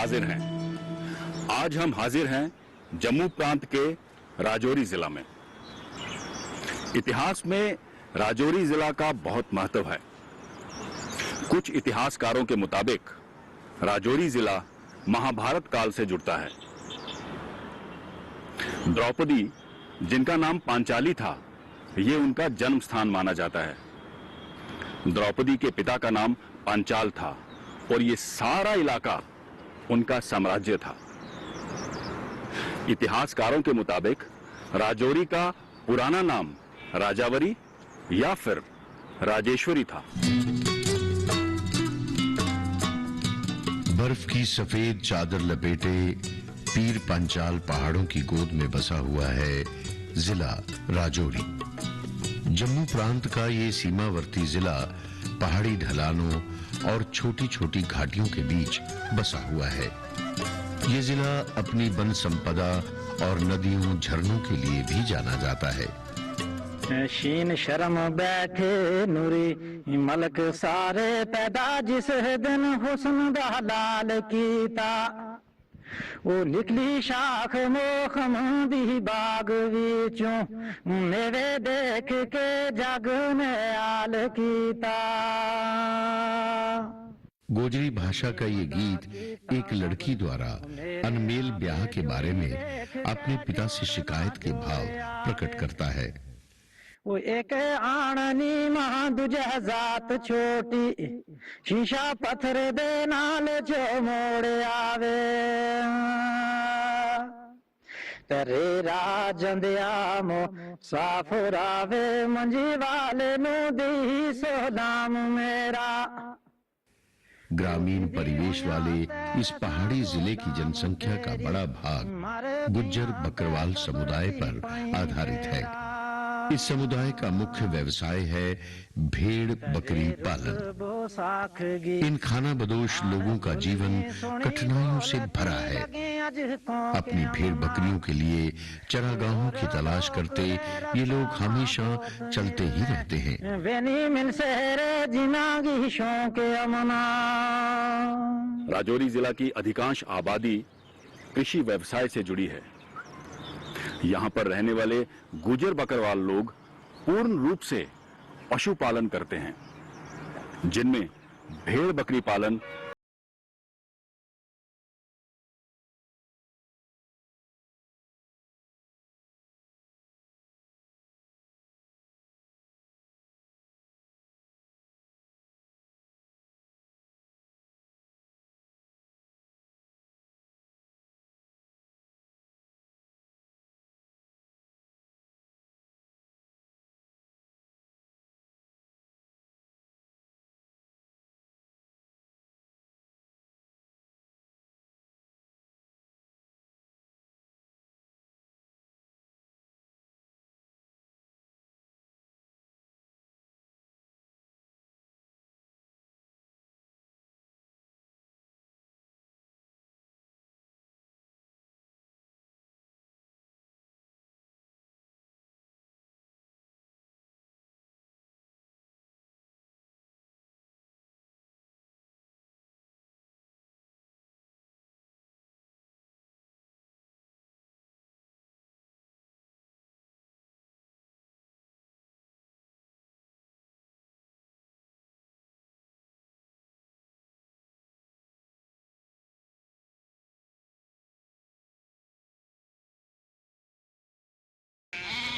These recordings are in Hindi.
हाजिर हैं। आज हम हाजिर हैं जम्मू प्रांत के राजौरी जिला में। इतिहास में राजौरी जिला का बहुत महत्व है। कुछ इतिहासकारों के मुताबिक राजौरी जिला महाभारत काल से जुड़ता है। द्रौपदी, जिनका नाम पांचाली था, ये उनका जन्म स्थान माना जाता है। द्रौपदी के पिता का नाम पांचाल था और ये सारा इलाका उनका साम्राज्य था। इतिहासकारों के मुताबिक राजौरी का पुराना नाम राजावरी या फिर राजेश्वरी था। बर्फ की सफेद चादर लपेटे पीर पंचाल पहाड़ों की गोद में बसा हुआ है जिला राजौरी। जम्मू प्रांत का ये सीमावर्ती जिला पहाड़ी ढलानों और छोटी छोटी घाटियों के बीच बसा हुआ है। ये जिला अपनी वन संपदा और नदियों झरनों के लिए भी जाना जाता है। शीन शर्म बैठे नूरी मलक सारे पैदा जिस दिन हुस्न दा लाल कीता, वो निकली शाख मोखम दी बाग विचों मेरे देख के जग ने आल कीता। गोजरी भाषा का ये गीत एक लड़की द्वारा अनमेल ब्याह के बारे में अपने पिता से शिकायत के भाव प्रकट करता है। वो एक आणनी मां दूजा जात छोटी, शीशा पत्थर दे नाल जो मोड़ आवे, तेरे राजंदिया मो साफ रावे मंजी वाले नु दी सलाम मेरा। ग्रामीण परिवेश वाले इस पहाड़ी जिले की जनसंख्या का बड़ा भाग गुज्जर बकरवाल समुदाय पर आधारित है। इस समुदाय का मुख्य व्यवसाय है भेड़ बकरी पालन। इन खानाबदोश लोगों का जीवन कठिनाइयों से भरा है। अपनी भेड़ बकरियों के लिए चरागाहों की तलाश करते ये लोग हमेशा चलते ही रहते हैं। राजौरी जिला की अधिकांश आबादी कृषि व्यवसाय से जुड़ी है। यहाँ पर रहने वाले गुजर बकरवाल लोग पूर्ण रूप से पशुपालन करते हैं, जिनमें भेड़ बकरी पालन,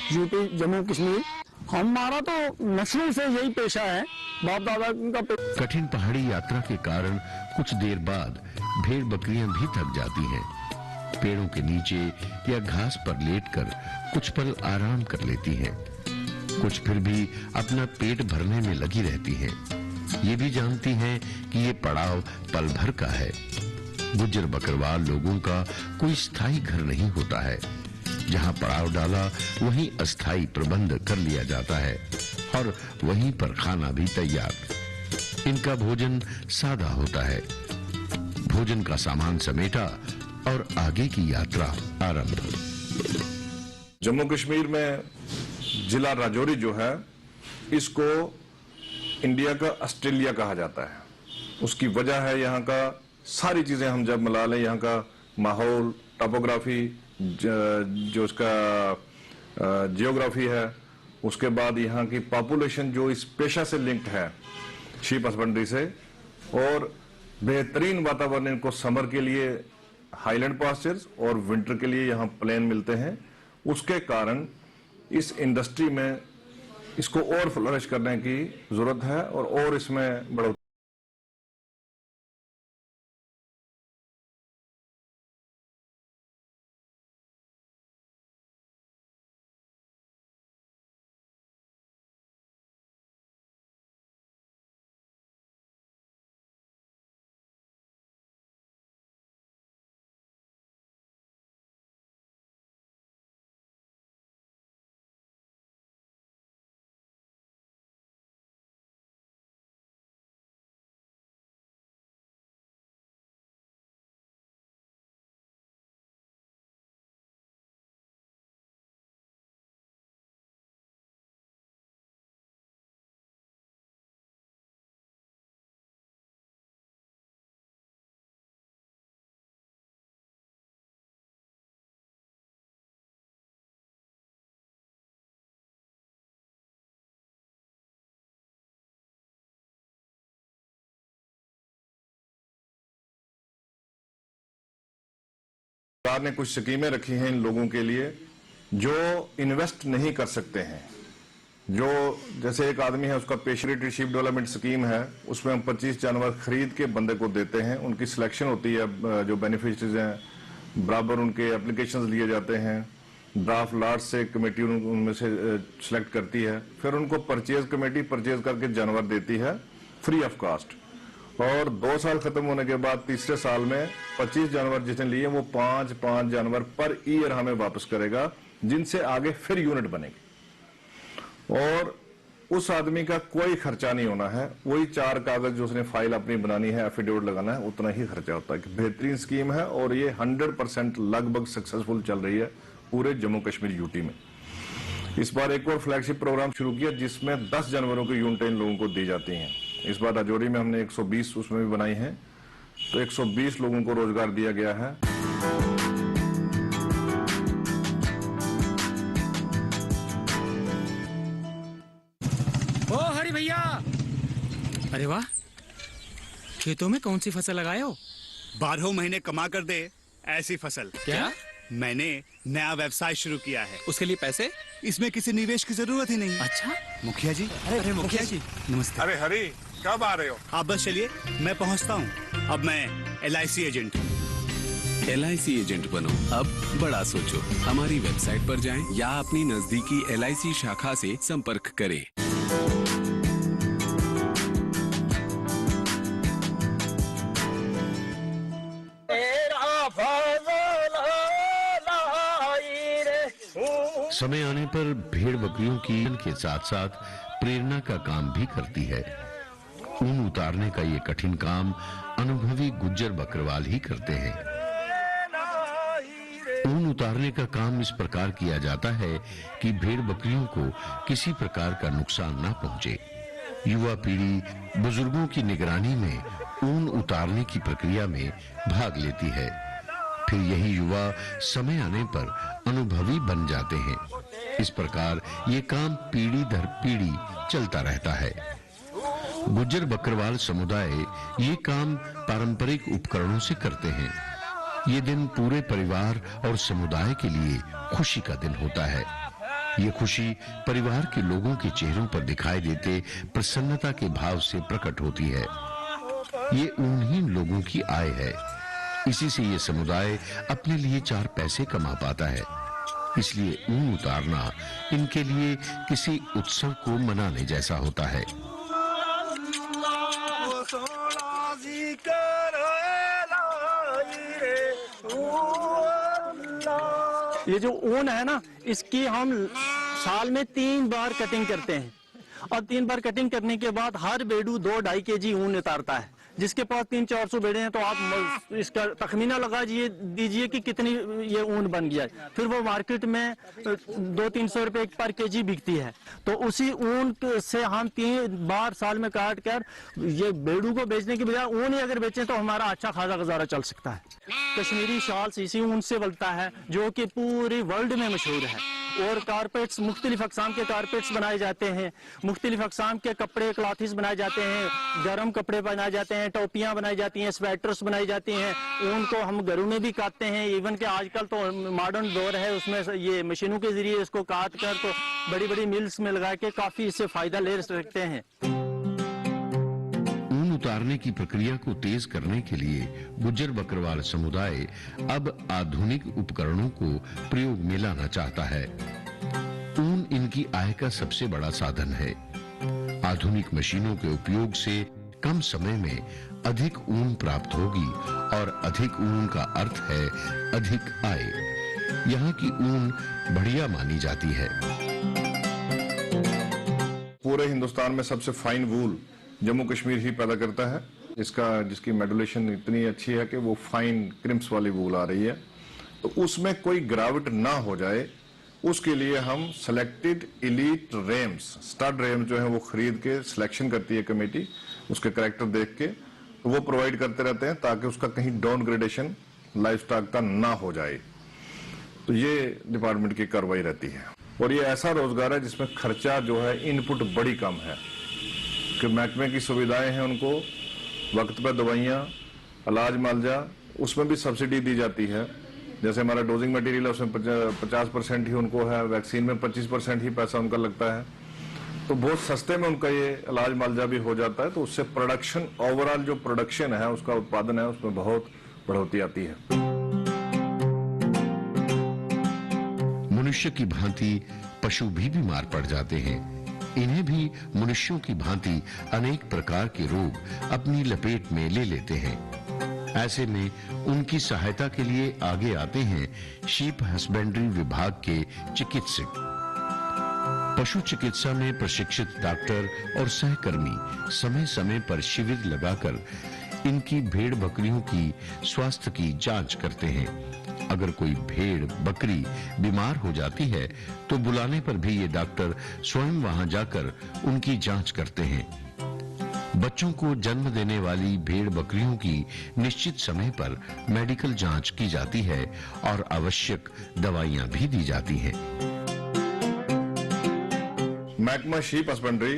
यूपी जम्मू कश्मीर, हमारा तो नस्लों से यही पेशा है, बाप दादा का। कठिन पहाड़ी यात्रा के कारण कुछ देर बाद भेड़ बकरियां भी थक जाती हैं। पेड़ों के नीचे या घास पर लेटकर कुछ पल आराम कर लेती हैं। कुछ फिर भी अपना पेट भरने में लगी रहती हैं। ये भी जानती हैं कि ये पड़ाव पल भर का है। गुज्जर बकरवाल लोगों का कोई स्थायी घर नहीं होता है। जहां पड़ाव डाला वहीं अस्थायी प्रबंध कर लिया जाता है और वहीं पर खाना भी तैयार। इनका भोजन सादा होता है। भोजन का सामान समेटा और आगे की यात्रा आरंभ। जम्मू कश्मीर में जिला राजौरी जो है, इसको इंडिया का ऑस्ट्रेलिया कहा जाता है। उसकी वजह है यहाँ का सारी चीजें हम जब मिला लें, यहाँ का माहौल, टोपोग्राफी, जो उसका जियोग्राफी है, उसके बाद यहाँ की पॉपुलेशन जो इस पेशा से लिंक्ड है, शीप हस्बेंड्री से, और बेहतरीन वातावरण इनको समर के लिए हाईलैंड पास्चर्स और विंटर के लिए यहाँ प्लेन मिलते हैं, उसके कारण इस इंडस्ट्री में इसको और फ्लरिश करने की जरूरत है और इसमें बढ़ोतरी। सरकार ने कुछ स्कीमें रखी हैं इन लोगों के लिए जो इन्वेस्ट नहीं कर सकते हैं। जो जैसे एक आदमी है, उसका पेशरेटरी शीप डेवलपमेंट स्कीम है, उसमें हम 25 जानवर खरीद के बंदे को देते हैं, उनकी सिलेक्शन होती है, जो बेनिफिशरीज हैं बराबर उनके एप्लीकेशंस लिए जाते हैं, ड्राफ्ट लाट से कमेटी उनमें से सिलेक्ट करती है, फिर उनको परचेज कमेटी परचेज करके जानवर देती है फ्री ऑफ कास्ट, और 2 साल खत्म होने के बाद तीसरे साल में 25 जानवर जिसने लिए वो 5 जानवर पर ईयर हमें वापस करेगा, जिनसे आगे फिर यूनिट बनेगी और उस आदमी का कोई खर्चा नहीं होना है। वही 4 कागज जो उसने फाइल अपनी बनानी है, एफिडेविट लगाना है, उतना ही खर्चा होता है। बेहतरीन स्कीम है और ये 100% लगभग सक्सेसफुल चल रही है पूरे जम्मू कश्मीर यूटी में। इस बार एक और फ्लैगशिप प्रोग्राम शुरू किया जिसमें 10 जानवरों की यूनिटें इन लोगों को दी जाती हैं। इस बार राजौरी में हमने 120 उसमें भी बनाई हैं, तो 120 लोगों को रोजगार दिया गया है। ओ हरी भैया, अरे वाह, खेतों में कौन सी फसल लगाए हो? 12 महीने कमा कर दे ऐसी फसल। क्या? मैंने नया व्यवसाय शुरू किया है। उसके लिए पैसे? इसमें किसी निवेश की जरूरत ही नहीं। अच्छा मुखिया जी। अरे मुखिया जी नमस्ते। अरे हरी, कब आ रहे हो? आप बस चलिए, मैं पहुंचता हूं। अब मैं LIC एजेंट। LIC एजेंट बनो, अब बड़ा सोचो। हमारी वेबसाइट पर जाएं या अपनी नजदीकी LIC शाखा से संपर्क करें। समय आने पर भेड़ बकरियों की के साथ साथ प्रेरणा का काम भी करती है। ऊन उतारने का ये कठिन काम अनुभवी गुज्जर बकरवाल ही करते हैं। ऊन उतारने का काम इस प्रकार किया जाता है कि भेड़ बकरियों को किसी प्रकार का नुकसान ना पहुंचे। युवा पीढ़ी बुजुर्गों की निगरानी में ऊन उतारने की प्रक्रिया में भाग लेती है। फिर यही युवा समय आने पर अनुभवी बन जाते हैं। इस प्रकार ये काम पीढ़ी दर पीढ़ी चलता रहता है। गुज्जर बकरवाल समुदाय ये काम पारंपरिक उपकरणों से करते हैं। ये दिन पूरे परिवार और समुदाय के लिए खुशी का दिन होता है। ये खुशी परिवार के लोगों के चेहरों पर दिखाई देते प्रसन्नता के भाव से प्रकट होती है। ये उन्हीं लोगों की आय है। इसी से ये समुदाय अपने लिए 4 पैसे कमा पाता है। इसलिए ऊन उतारना इनके लिए किसी उत्सव को मनाने जैसा होता है। ये जो ऊन है ना, इसकी हम साल में 3 बार कटिंग करते हैं और 3 बार कटिंग करने के बाद हर बेडू 2-2.5 kg ऊन उतारता है। जिसके पास 300-400 भेड़े हैं तो आप इसका तखमीना लगा दीजिए कि कितनी ये ऊन बन गया है। फिर वो मार्केट में 200-300 रुपए पर केजी बिकती है। तो उसी ऊन से हम 3 बार साल में काट कर ये भेड़ों को बेचने की बजाय ऊन ही अगर बेचें तो हमारा अच्छा खासा गुजारा चल सकता है। कश्मीरी शॉल्स इसी ऊन से बनता है जो कि पूरी वर्ल्ड में मशहूर है। और कारपेट्स, मुख्तलिफ अकसाम के कारपेट्स बनाए जाते हैं, मुख्तलिफ अकसाम के कपड़े क्लॉथ्स बनाए जाते हैं, गर्म कपड़े बनाए जाते हैं, टोपियां बनाई जाती हैं, स्वेटर्स बनाई जाती हैं। ऊन को हम घरों में भी काटते हैं। इवन के आजकल तो मॉडर्न दौर है, उसमें ये मशीनों के जरिए इसको काट कर तो बड़ी बड़ी मिल्स में लगा के काफी इससे फायदा ले सकते हैं। ऊन उतारने की प्रक्रिया को तेज करने के लिए गुज्जर बकरवाल समुदाय अब आधुनिक उपकरणों को प्रयोग में लाना चाहता है। ऊन इनकी आय का सबसे बड़ा साधन है। आधुनिक मशीनों के उपयोग से कम समय में अधिक ऊन प्राप्त होगी और अधिक ऊन का अर्थ है अधिक आय। यहाँ की ऊन बढ़िया मानी जाती है। पूरे हिंदुस्तान में सबसे फाइन वूल जम्मू कश्मीर ही पैदा करता है। जिसकी मेडुलेशन इतनी अच्छी है कि वो फाइन क्रिम्स वाली वूल आ रही है। तो उसमें कोई गिरावट ना हो जाए, उसके लिए हम selected elite Rhames, stud Rhames जो है वो खरीद के सिलेक्शन करती है कमेटी, उसके कैरेक्टर देख के तो वो प्रोवाइड करते रहते हैं ताकि उसका कहीं डाउनग्रेडेशन लाइफ स्टॉक का ना हो जाए। तो ये डिपार्टमेंट की कार्रवाई रहती है। और ये ऐसा रोजगार है जिसमें खर्चा जो है इनपुट बड़ी कम है कि महकमे की सुविधाएं हैं, उनको वक्त पर दवाइयाँ, इलाज मुआवजा, उसमें भी सब्सिडी दी जाती है। जैसे हमारा डोजिंग मटेरियल है उसमें 50% ही उनको है, वैक्सीन में 25% ही पैसा उनका लगता है। तो बहुत सस्ते में उनका ये इलाज मुआवजा भी हो जाता है। तो उससे प्रोडक्शन, ओवरऑल जो प्रोडक्शन है, उसका उत्पादन है, उसमें बहुत बढ़ोतरी आती है। मनुष्य की भांति पशु भी बीमार पड़ जाते हैं। इन्हें भी मनुष्यों की भांति अनेक प्रकार के रोग अपनी लपेट में ले लेते हैं। ऐसे में उनकी सहायता के लिए आगे आते हैं शीप हस्बेंड्री विभाग के चिकित्सक। पशु चिकित्सा में प्रशिक्षित डॉक्टर और सहकर्मी समय समय पर शिविर लगाकर इनकी भेड़ बकरियों की स्वास्थ्य की जांच करते हैं। अगर कोई भेड़ बकरी बीमार हो जाती है तो बुलाने पर भी ये डॉक्टर स्वयं वहां जाकर उनकी जांच करते हैं। बच्चों को जन्म देने वाली भेड़ बकरियों की निश्चित समय पर मेडिकल जांच की जाती है और आवश्यक दवाइयां भी दी जाती हैं। महकमा शीप हस्बेंड्री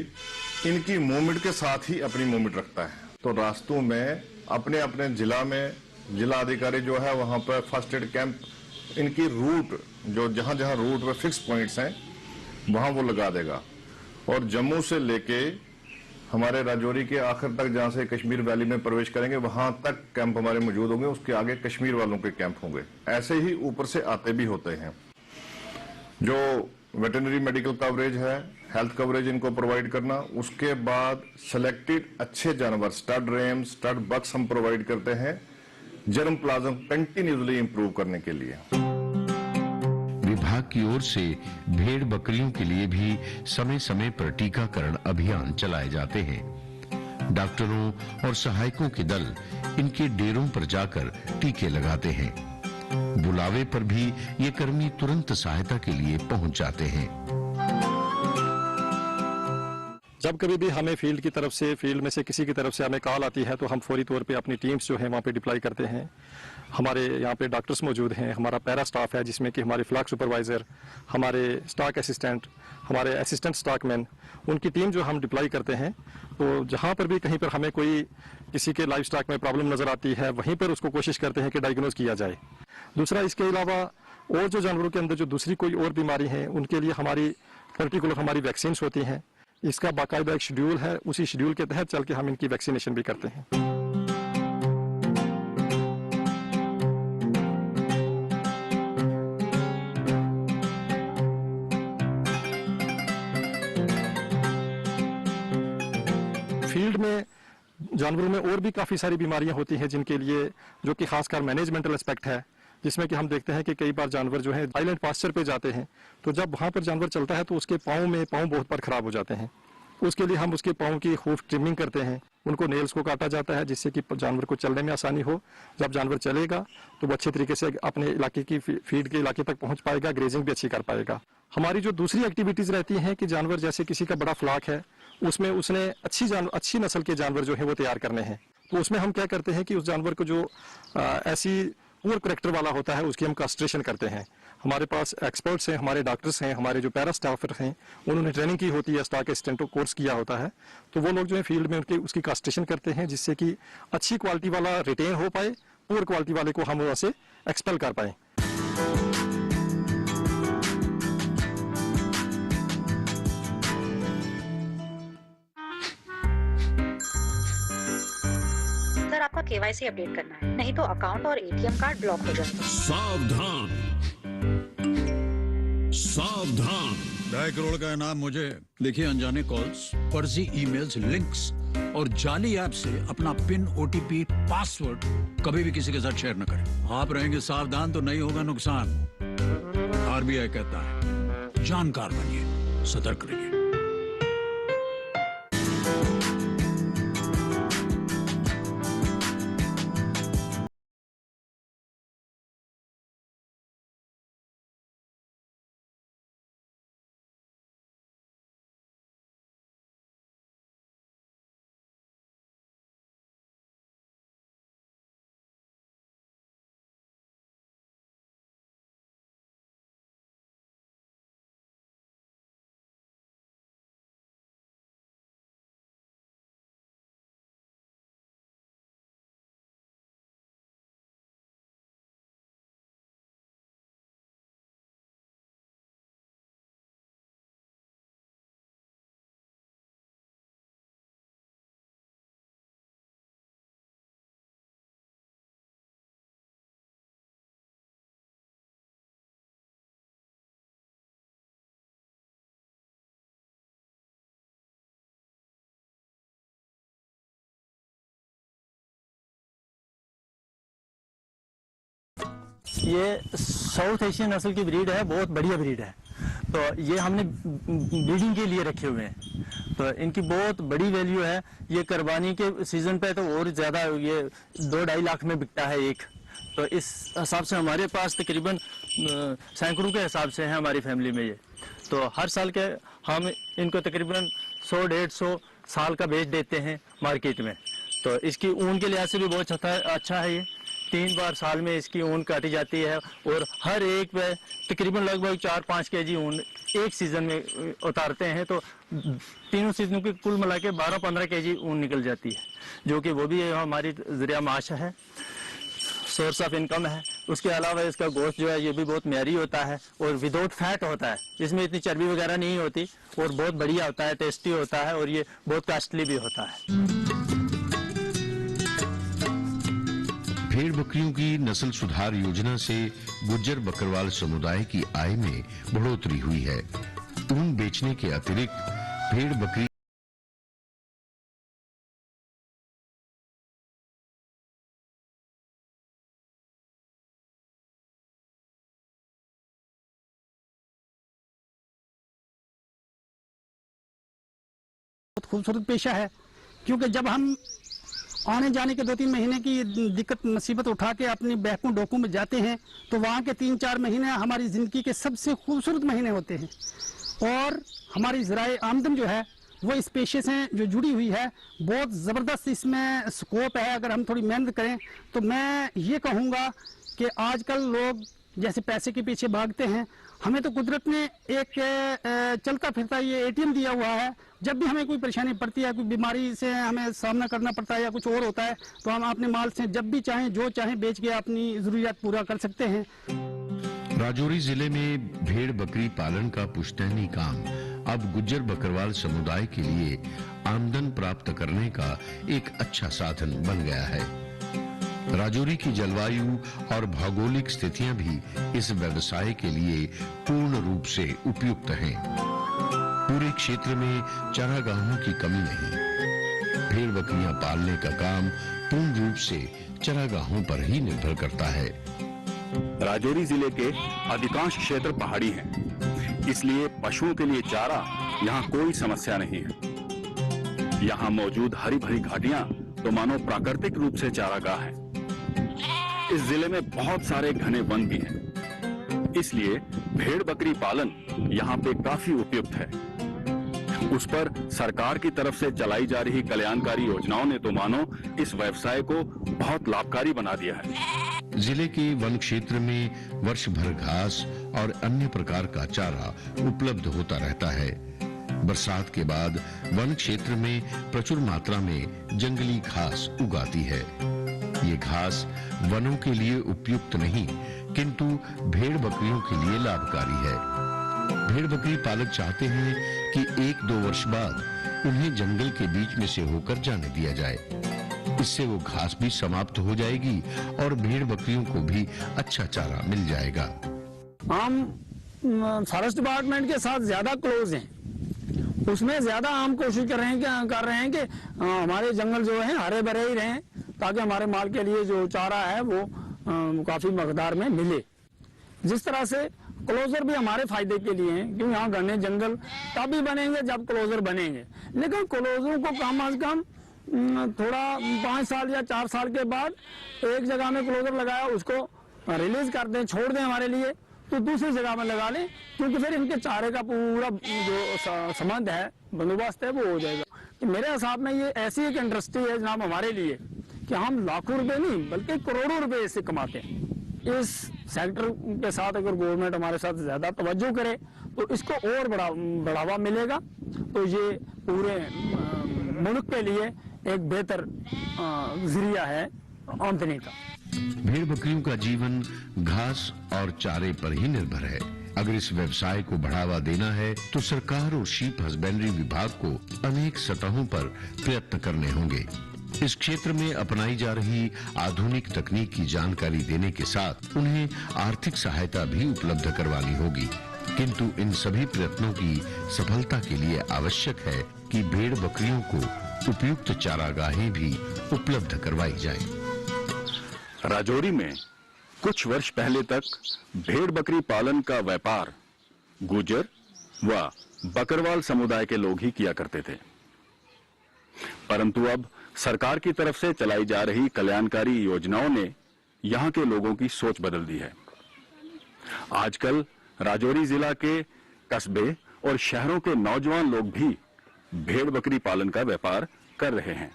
इनकी मूवमेंट के साथ ही अपनी मूवमेंट रखता है। तो रास्तों में अपने अपने जिला में जिला अधिकारी जो है वहां पर फर्स्ट एड कैंप, इनकी रूट जो जहां जहां रूट पे फिक्स पॉइंट्स हैं वहां वो लगा देगा। और जम्मू से लेके हमारे राजौरी के आखिर तक जहां से कश्मीर वैली में प्रवेश करेंगे वहां तक कैंप हमारे मौजूद होंगे। उसके आगे कश्मीर वालों के कैंप होंगे। ऐसे ही ऊपर से आते भी होते हैं। जो वेटरनरी मेडिकल कवरेज है, हेल्थ कवरेज इनको प्रोवाइड करना, उसके बाद सिलेक्टेड अच्छे जानवर, स्टड रेम्स, स्टड बक्स हम प्रोवाइड करते हैं जर्म प्लाज्म कंटिन्यूसली इंप्रूव करने के लिए। विभाग की ओर से भेड़ बकरियों के लिए भी समय समय पर टीकाकरण अभियान चलाए जाते हैं। डॉक्टरों और सहायकों के दल इनके डेरों पर जाकर टीके लगाते हैं। बुलावे पर भी ये कर्मी तुरंत सहायता के लिए पहुंच जाते हैं। जब कभी भी हमें फील्ड की तरफ से, फील्ड में से किसी की तरफ से हमें कॉल आती है तो हम फौरी तौर पे अपनी टीम्स जो है वहाँ पे डिप्लॉय करते हैं। हमारे यहाँ पे डॉक्टर्स मौजूद हैं, हमारा पैरा स्टाफ है जिसमें कि हमारे फ्लॉक सुपरवाइज़र, हमारे स्टॉक असिस्टेंट, हमारे असिस्टेंट स्टॉकमैन, उनकी टीम जो हम डिप्लॉय करते हैं। तो जहाँ पर भी कहीं पर हमें कोई किसी के लाइफ स्टॉक में प्रॉब्लम नज़र आती है वहीं पर उसको कोशिश करते हैं कि डायग्नोज किया जाए। दूसरा, इसके अलावा और जो जानवरों के अंदर जो दूसरी कोई और बीमारी है उनके लिए हमारी पर्टिकुलर हमारी वैक्सीन होती हैं। इसका बाकायदा एक शेड्यूल है, उसी शेड्यूल के तहत चल के हम इनकी वैक्सीनेशन भी करते हैं। फील्ड में जानवरों में और भी काफ़ी सारी बीमारियां होती हैं जिनके लिए, जो कि खासकर मैनेजमेंटल एस्पेक्ट है, जिसमें कि हम देखते हैं कि कई बार जानवर जो है आइलैंड पास्चर पे जाते हैं तो जब वहाँ पर जानवर चलता है तो उसके पाँव बहुत बार खराब हो जाते हैं। उसके लिए हम उसके पाँव की खूब ट्रिमिंग करते हैं, उनको नेल्स को काटा जाता है जिससे कि जानवर को चलने में आसानी हो। जब जानवर चलेगा तो वो अच्छे तरीके से अपने इलाके की फीड के इलाके तक पहुंच पाएगा, ग्रेजिंग भी अच्छी कर पाएगा। हमारी जो दूसरी एक्टिविटीज रहती हैं कि जानवर जैसे किसी का बड़ा फ्लाक है, उसमें उसने अच्छी नस्ल के जानवर जो है वो तैयार करने हैं, तो उसमें हम क्या करते हैं कि उस जानवर को जो ऐसी पुअर करैक्टर वाला होता है उसकी हम कास्ट्रेशन करते हैं। हमारे पास एक्सपर्ट्स हैं, हमारे डॉक्टर्स हैं, हमारे जो पैरा स्टाफर हैं, उन्होंने ट्रेनिंग की होती है, स्टॉक असिस्टेंट कोर्स किया होता है, तो वो लोग जो है फील्ड में उनके उसकी कास्ट्रेशन करते हैं जिससे कि अच्छी क्वालिटी वाला रिटेन हो पाए, पुअर क्वालिटी वाले को हम वहाँ से एक्सपेल कर पाएं। सर, आपका केवाईसी अपडेट करना है, नहीं तो अकाउंट और एटीएम कार्ड ब्लॉक हो जाएगा। सावधान सावधान, 2.5 करोड़ का इनाम मुझे। देखिए, अनजाने कॉल्स, फर्जी ईमेल्स, लिंक्स और जाली ऐप से अपना पिन, ओटीपी, पासवर्ड कभी भी किसी के साथ शेयर न करें। आप रहेंगे सावधान तो नहीं होगा नुकसान। आरबीआई कहता है, जानकार बनिए, सतर्क रहिए। ये साउथ एशियन नस्ल की ब्रीड है, बहुत बढ़िया ब्रीड है। तो ये हमने ब्रीडिंग के लिए रखे हुए हैं, तो इनकी बहुत बड़ी वैल्यू है। ये कुर्बानी के सीजन पे तो और ज़्यादा, ये 2-2.5 लाख में बिकता है एक। तो इस हिसाब से हमारे पास तकरीबन सैकड़ों के हिसाब से है हमारी फैमिली में ये। तो हर साल के हम इनको तकरीबन 100-150 साल का बेच देते हैं मार्केट में। तो इसकी ऊन के लिहाज से भी बहुत अच्छा है। ये 3 बार साल में इसकी ऊन काटी जाती है और हर एक पे तकरीबन लगभग 4-5 केजी ऊन एक सीजन में उतारते हैं। तो तीनों सीजनों की कुल मिला के 12-15 केजी ऊन निकल जाती है, जो कि वो भी हमारी जरिया माश है, सोर्स ऑफ इनकम है। उसके अलावा इसका गोश्त जो है ये भी बहुत म्यारी होता है और विदाउट फैट होता है, इसमें इतनी चर्बी वगैरह नहीं होती और बहुत बढ़िया होता है, टेस्टी होता है और ये बहुत कॉस्टली भी होता है। भेड़ बकरियों की नस्ल सुधार योजना से गुज्जर बकरवाल समुदाय की आय में बढ़ोतरी हुई है। ऊन बेचने के अतिरिक्त भेड़ बकरी खूबसूरत पेशा है, क्योंकि जब हम आने जाने के 2-3 महीने की दिक्कत मुसीबत उठा के अपनी बहकों डोकों में जाते हैं, तो वहाँ के 3-4 महीने हमारी ज़िंदगी के सबसे खूबसूरत महीने होते हैं। और हमारी ज़राए आमदन जो है वो इस पेशे से जो जुड़ी हुई है, बहुत ज़बरदस्त इसमें स्कोप है। अगर हम थोड़ी मेहनत करें तो मैं ये कहूँगा कि आजकल लोग जैसे पैसे के पीछे भागते हैं, हमें तो कुदरत ने एक चलता फिरता ये एटीएम दिया हुआ है। जब भी हमें कोई परेशानी पड़ती है, कोई बीमारी से हमें सामना करना पड़ता है या कुछ और होता है, तो हम अपने माल से जब भी चाहें जो चाहें बेच के अपनी जरूरियात पूरा कर सकते हैं। राजौरी जिले में भेड़ बकरी पालन का पुश्तैनी काम अब गुज्जर बकरवाल समुदाय के लिए आमदन प्राप्त करने का एक अच्छा साधन बन गया है। राजौरी की जलवायु और भौगोलिक स्थितियां भी इस व्यवसाय के लिए पूर्ण रूप से उपयुक्त हैं। पूरे क्षेत्र में चारागाहों की कमी नहीं। भेड़ बकरियां पालने का काम पूर्ण रूप से चारागाहों पर ही निर्भर करता है। राजौरी जिले के अधिकांश क्षेत्र पहाड़ी हैं, इसलिए पशुओं के लिए चारा यहाँ कोई समस्या नहीं है। यहाँ मौजूद हरी भरी घाटियां तो मानो प्राकृतिक रूप से चारागाह है। इस जिले में बहुत सारे घने वन भी हैं, इसलिए भेड़ बकरी पालन यहाँ पे काफी उपयुक्त है। उस पर सरकार की तरफ से चलाई जा रही कल्याणकारी योजनाओं ने तो मानो इस व्यवसाय को बहुत लाभकारी बना दिया है। जिले के वन क्षेत्र में वर्ष भर घास और अन्य प्रकार का चारा उपलब्ध होता रहता है। बरसात के बाद वन क्षेत्र में प्रचुर मात्रा में जंगली घास उगाती है। ये घास वनों के लिए उपयुक्त नहीं, किंतु भेड़ बकरियों के लिए लाभकारी है। भेड़ बकरी पालक चाहते हैं कि 1-2 वर्ष बाद उन्हें जंगल के बीच में से होकर जाने दिया जाए। इससे वो घास भी समाप्त हो जाएगी और भेड़ बकरियों को भी अच्छा चारा मिल जाएगा। हम फॉरेस्ट डिपार्टमेंट के साथ ज्यादा क्लोज हैं, उसमें ज्यादा हम कोशिश कर रहे हैं कि हमारे जंगल जो है हरे भरे ही रहें, ताकि हमारे माल के लिए जो चारा है वो काफी मकदार में मिले। जिस तरह से क्लोजर भी हमारे फायदे के लिए हैं, क्योंकि यहाँ घने जंगल तभी बनेंगे जब क्लोजर बनेंगे। लेकिन क्लोजरों को कम अज कम थोड़ा 5 साल या 4 साल के बाद एक जगह में क्लोजर लगाया, उसको रिलीज कर दें, छोड़ दें हमारे लिए, तो दूसरी जगह में लगा लें, क्योंकि फिर इनके चारे का पूरा जो संबंध है, बंदोबस्त है, वो हो जाएगा। तो मेरे हिसाब में ये ऐसी एक इंडस्ट्री है जनाब हमारे लिए कि हम लाखों रुपए नहीं बल्कि करोड़ों रुपए इससे कमाते हैं। इस सेक्टर के साथ अगर गवर्नमेंट हमारे साथ ज्यादा तवज्जो करे तो इसको और बढ़ावा मिलेगा, तो ये पूरे मुल्क के लिए एक बेहतर जरिया है आमदनी का। भेड़ बकरियों का जीवन घास और चारे पर ही निर्भर है। अगर इस व्यवसाय को बढ़ावा देना है तो सरकार और शीप हस्बेंड्री विभाग को अनेक सतहों पर प्रयत्न करने होंगे। इस क्षेत्र में अपनाई जा रही आधुनिक तकनीक की जानकारी देने के साथ उन्हें आर्थिक सहायता भी उपलब्ध करवानी होगी। किंतु इन सभी प्रयत्नों की सफलता के लिए आवश्यक है कि भेड़ बकरियों को उपयुक्त चारागाहें भी उपलब्ध करवाई जाएं। राजौरी में कुछ वर्ष पहले तक भेड़ बकरी पालन का व्यापार गुर्जर व बकरवाल समुदाय के लोग ही किया करते थे, परंतु अब सरकार की तरफ से चलाई जा रही कल्याणकारी योजनाओं ने यहां के लोगों की सोच बदल दी है। आजकल राजौरी जिला के कस्बे और शहरों के नौजवान लोग भी भेड़ बकरी पालन का व्यापार कर रहे हैं।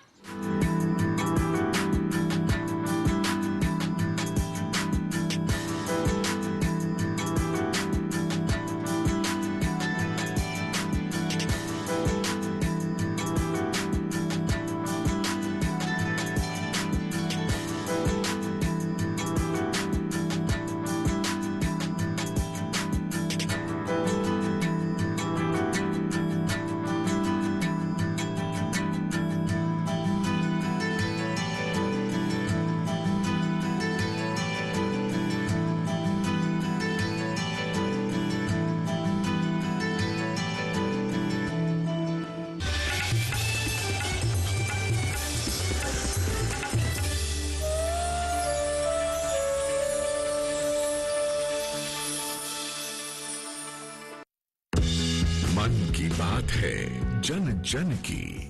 मन की बात है जन जन की।